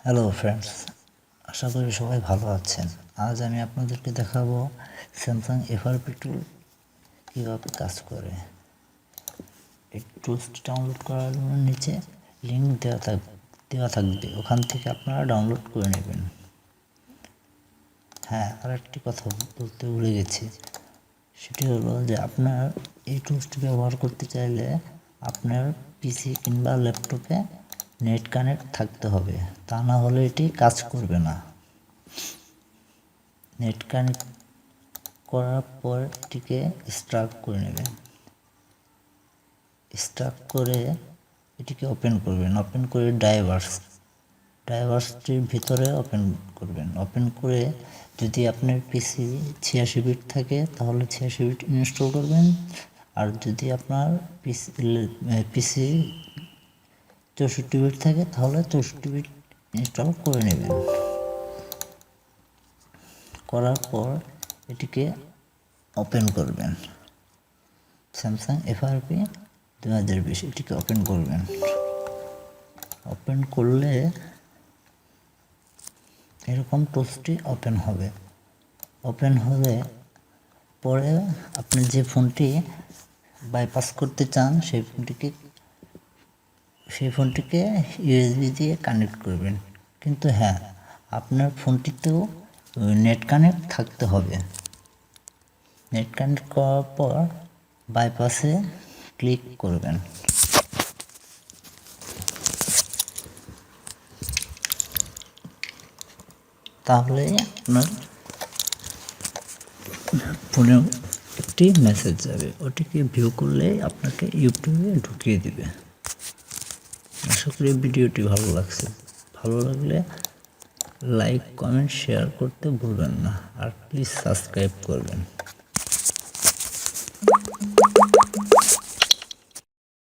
Hello friends, আশা করি সবাই ভালো আছেন। আজ আমি আপনাদেরকে দেখাবো স্যামসাং FRP2 কীভাবে কাজ করে। এই টুলসটি ডাউনলোড করার জন্য নিচে লিঙ্ক দেওয়া থাকবে, ওখান থেকে আপনারা ডাউনলোড করে নেবেন। হ্যাঁ, আর একটি কথা বলতে ভুলে গেছি, সেটি হলো যে আপনার এই টুলসটি ব্যবহার করতে চাইলে আপনার পিসি কিংবা ল্যাপটপে নেট কানেক্ট থাকতে হবে, তা না হলে এটি কাজ করবে না। নেট কানেক্ট করার পর এটিকে স্টার্ট করে নেবেন। স্টার্ট করে এটিকে ওপেন করবেন। ওপেন করে ড্রাইভার্সটির ভিতরে ওপেন করবেন। ওপেন করে যদি আপনার পিসি 86 বিট থাকে তাহলে 86 বিট ইনস্টল করবেন, আর যদি আপনার পিসি 64 বিট থাকে তাহলে 64 বিট ইনস্টল করে নেবেন। করার পর এটিকে ওপেন করবেন। স্যামসাং FRP 2020 এটিকে ওপেন করবেন। ওপেন করলে এরকম টুলসটি ওপেন হবে। ওপেন হলে পরে আপনি যে ফোনটি বাইপাস করতে চান সেই ফোনটিকে USB দিয়ে কানেক্ট করবেন। কিন্তু হ্যাঁ, আপনার ফোনটিতেও নেট কানেক্ট থাকতে হবে। নেট কানেক্ট করার পর বাইপাসে ক্লিক করবেন। তাহলে আপনার ফোনে একটি মেসেজ যাবে, ওটিকে ভিউ করলে আপনাকে ইউটিউবে ঢুকিয়ে দিবে। আশা করি ভিডিওটি ভালো লাগছে। ভালো লাগলে লাইক, কমেন্ট, শেয়ার করতে ভুলবেন না, আর প্লিজ সাবস্ক্রাইব করবেন।